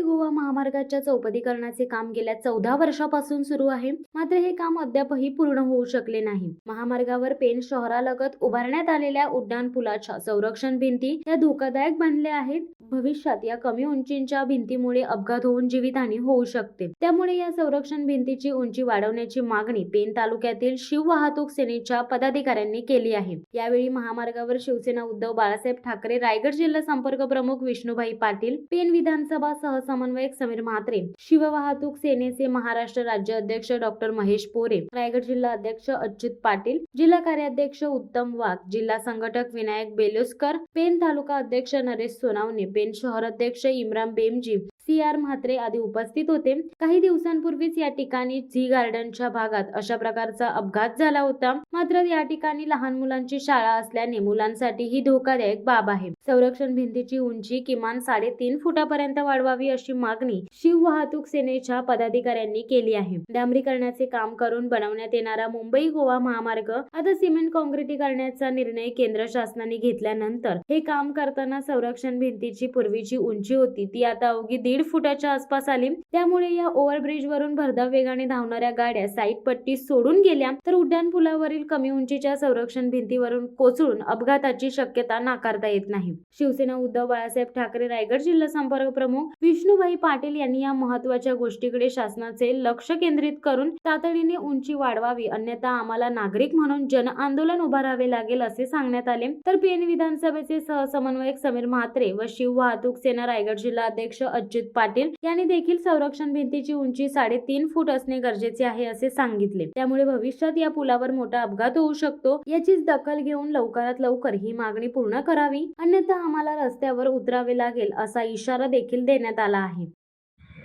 गोवा महामार्गाच्या चौपदीकरणाचे काम गेल्या 14 वर्षापासून सुरू आहे. मात्र हे काम अद्यापही पूर्ण होऊ शकले नाही. महामार्गावर पेण शहरालगत उभारण्यात आलेल्या उड्डाण पुलाच्या संरक्षण भिंती या धोकादायक बनल्या आहेत. भविष्यात या कमी उंचीच्या भिंतीमुळे अपघात होऊन जीवितहानी होऊ शकते. त्यामुळे या संरक्षण भिंतीची उंची वाढवण्याची मागणी पेण तालुक्यातील शिव वाहतूक सेनेच्या पदाधिकाऱ्यांनी केली आहे. यावेळी महामार्गावर शिवसेना उद्धव बाळासाहेब ठाकरे, रायगड जिल्हा संपर्क प्रमुख विष्णुभाई पाटील, पेण विधानसभा सहसमन्वयक समीर म्हात्रे, शिव वाहतूक सेनेचे महाराष्ट्र राज्य अध्यक्ष डॉक्टर महेश पोरे, रायगड जिल्हा अध्यक्ष अच्युत पाटील, जिल्हा कार्याध्यक्ष उत्तम वाघ, जिल्हा संघटक विनायक बेलोस्कर, पेण तालुका अध्यक्ष नरेश सोनावणे, पेण शहर अध्यक्ष इम्रान बेमजी, CR म्हात्रे आदी उपस्थित होते. काही दिवसांपूर्वीच या ठिकाणी झी गार्डनच्या भागात अशा प्रकारचा अपघात झाला होता. मात्र या ठिकाणी लहान मुलांची शाळा असल्याने मुलांसाठी ही धोकादायक बाब आहे. संरक्षण भिंतीची उंची किमान 3.5 फुटापर्यंत वाढवावी अशी मागणी शिव वाहतूक सेनेच्या पदाधिकाऱ्यांनी केली आहे. डांबरीकरणाचे काम करून बनवण्यात येणारा मुंबई गोवा महामार्ग आता सिमेंट काँक्रिटीकरणाचा निर्णय केंद्र शासनाने घेतल्यानंतर हे काम करताना संरक्षण भिंतीची पूर्वीची उंची होती ती आता अवघी 1.5 फुटाच्या आसपास आली. त्यामुळे या ओव्हरब्रिज वरून भरधाव वेगाने धावणाऱ्या गाड्या साईड पट्टी सोडून गेल्या तर उड्डाण पुलावरील कमी उंचीच्या संरक्षण भिंतीवरून कोसळून अपघाताची शक्यता नाकारता येत नाही. शिवसेना उद्धव बाळासाहेब ठाकरे, रायगड जिल्हा संपर्क प्रमुख विष्णुभाई पाटील यांनी या महत्त्वाच्या गोष्टीकडे शासनाचे लक्ष केंद्रित करून तातडीने उंची वाढवावी, अन्यथा आम्हाला नागरिक म्हणून जन आंदोलन उभारावे लागेल असे सांगण्यात आले. तर पेण विधानसभेचे सहसमन्वयक समीर म्हात्रे व शिव वाहतूक सेना रायगड जिल्हा अध्यक्ष अच्युत पाटील यांनी देखील संरक्षण भिंतीची उंची 3.5 फूट असणे गरजेचे आहे असे सांगितले. त्यामुळे भविष्यात या पुलावर मोठा अपघात होऊ शकतो. याचीच दखल घेऊन लवकरात लवकर ही मागणी पूर्ण करावी, अन्यथा आम्हाला रस्त्यावर उतरावे लागेल असा इशारा देखील देण्यात आला आहे.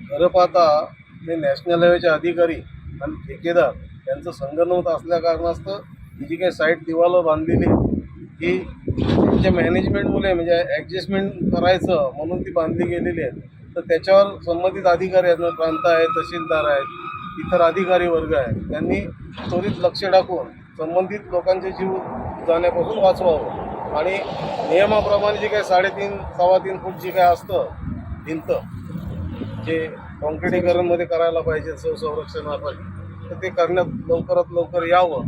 खरं पाहता हे नॅशनल हायवेचे अधिकारी आणि ठेकेदार यांचं संगनमत असल्या कारणास्तव ही जी काही साईड दिवालं बांधलेली ही त्यांच्या मॅनेजमेंटमुळे म्हणजे ॲडजस्टमेंट करायचं म्हणून ती बांधली गेलेली आहे. तर त्याच्यावर संबंधित अधिकारी आहेत, प्रांत आहेत, तहसीलदार आहेत, इतर अधिकारी वर्ग आहे, त्यांनी त्वरित लक्ष टाकून संबंधित लोकांचे जीव जाण्यापासून वाचवावं आणि नियमाप्रमाणे जे काही 3.5-3.25 फूट जे काय असतं भिंत जे काँक्रिटीकरणमध्ये करायला पाहिजे संरक्षणासाठी तर ते करण्यात लवकरात लवकर यावं.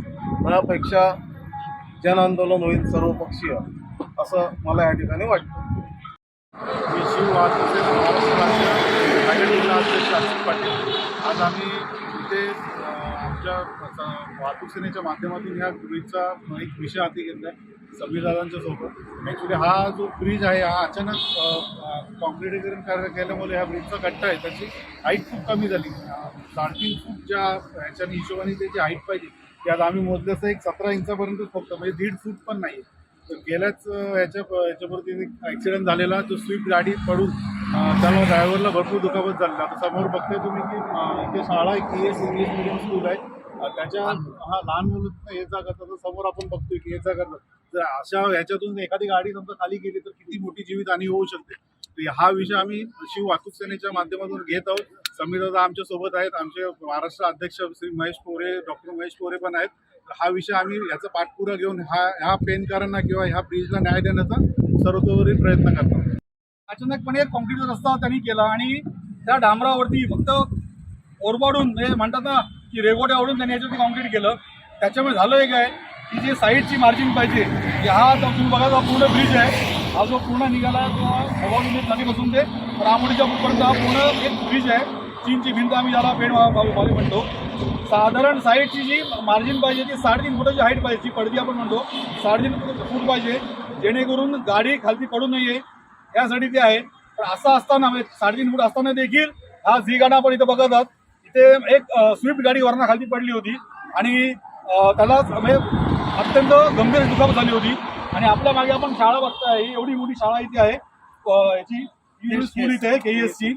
यापेक्षा जन आंदोलन होईल सर्वपक्षीय असं मला या ठिकाणी वाटतं. मी शिव वाहतूक सेना महाराष्ट्र राज्य रायगड जिल्हा अध्यक्ष अच्युत पाटील. आज आम्ही इथे आमच्या वाहतूक सेनेच्या माध्यमातून ह्या ब्रिजचा एक विषय हाती घेतला आहे समीरदादांच्या सोबत. ॲक्च्युली हा जो ब्रिज आहे हा अचानक काँक्रिटीकरण केल्यामुळे ह्या ब्रिजचा गट्टा आहे त्याची हाईट खूप कमी झाली. 3.5 फूट ज्या ह्याच्या हिशोबाने त्याची हाईट पाहिजे ती आज आम्ही मोजल्याचं 17 इंचापर्यंत फक्त, म्हणजे 1.5 फूट पण नाही. तर गेल्याच ह्याच्यावरती ॲक्सिडेंट झालेला जो स्विफ्ट गाडी पडून त्याला ड्रायव्हरला भरपूर दुखापत झाली. आता समोर बघताय तुम्ही की इथे शाळा KS इंग्लिश मिडियम स्कूल आहे. त्याच्या लहान मुलं ये जा करतात, समोर आपण बघतोय की ये जा करतात. जर अशा ह्याच्यातून एखादी गाडी समजा खाली गेली तर किती मोठी जीवितहानी होऊ शकते. तर हा विषय आम्ही शिव वाहतूक सेनेच्या माध्यमातून घेत आहोत. समीरदादा आमच्या सोबत आहेत, आमचे महाराष्ट्र अध्यक्ष श्री महेश पोरे, डॉक्टर महेश पोरे पण आहेत. हा विषय आम्ही याचा पाठपुरा घेऊन ह्या पेणकरांना किंवा ह्या ब्रिजला न्याय देण्याचा सर्वतोपरी प्रयत्न करतो. अचानकपणे एक काँक्रीटचा रस्ता त्यांनी केला आणि त्या डांबरावरती फक्त ओरबाडून म्हणजे म्हणतात ना की रेगोट्या ओढून त्यांनी याच्यावरती काँक्रीट केलं. त्याच्यामुळे झालं एक आहे की जे साईडची मार्जिन पाहिजे की हा आता तुम्ही बघा जो पूर्ण ब्रिज आहे हा जो पूर्ण निघाला तो हवाली नदीपासून ते रामोडीच्या पर्यंत हा पूर्ण एक ब्रिज आहे. चीनची भिंत आम्ही ज्याला पेण वाली म्हणतो. साधारण साईडची जी मार्जिन पाहिजे ती 3.5 फुटाची हाईट पाहिजे, जी पडदी आपण म्हणतो 3.5 फूट पाहिजे, जेणेकरून गाडी खालती पडू नये यासाठी ते आहे. पण असं असताना म्हणजे 3.5 फूट असताना देखील हा झी गाडा आपण इथं बघत आहात. इथे एक स्विफ्ट गाडी वरना खालती पडली होती आणि त्याला म्हणजे अत्यंत गंभीर दुखापत झाली होती. आणि आपल्या मागे आपण शाळा बघताय, ही एवढी मोठी शाळा इथे आहे याची स्कूल इथे आहे KSची.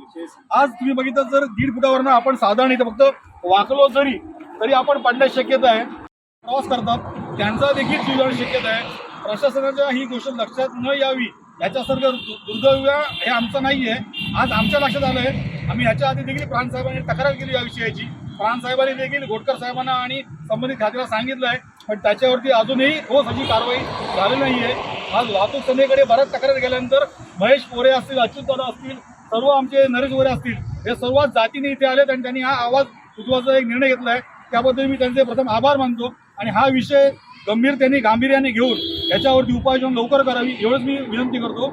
आज तुम्ही बघितलं जर 1.5 फुटावरनं आपण साधारण इथं फक्त वाकलो तरी आपण पडण्याची शक्यता आहे. प्रवास करतात त्यांचा देखील जीव जाण्याची शक्यता आहे. प्रशासनाच्या ही गोष्ट लक्षात न यावी याच्यासारखं दुर्दैव हे आमचं नाही आहे. आज आमच्या लक्षात आलं आहे. आम्ही ह्याच्या आधी देखील प्रांतसाहेबांनी तक्रार केली या विषयाची. प्रांतसाहेबांनी देखील घोटकर साहेबांना आणि संबंधित खात्याला सांगितलं आहे, पण त्याच्यावरती अजूनही ठोस अशी कारवाई झाली नाही आहे. आज वाहतूक सेनेकडे बऱ्याच तक्रार गेल्यानंतर महेश पोरे असतील, अच्युतदादा असतील, सर्व आमचे नरेश वगैरे असतील, हे सर्व जातीने इथे आलेत आणि त्यांनी हा आवाज उठवायचा एक निर्णय घेतला आहे. त्याबद्दल मी त्यांचे प्रथम आभार मानतो आणि हा विषय गांभीर्याने घेऊन याच्यावरती उपाययोजना लवकर करावी एवढंच मी विनंती करतो.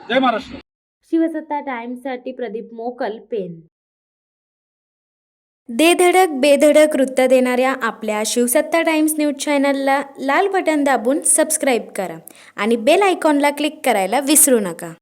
जय महाराष्ट्र. शिवसत्ता टाइम्ससाठी प्रदीप मोकल, पेन. धडक बेधडक वृत्त देणाऱ्या आपल्या शिवसत्ता टाइम्स न्यूज चॅनलला लाल बटन दाबून सबस्क्राईब करा आणि बेल आयकॉनला क्लिक करायला विसरू नका.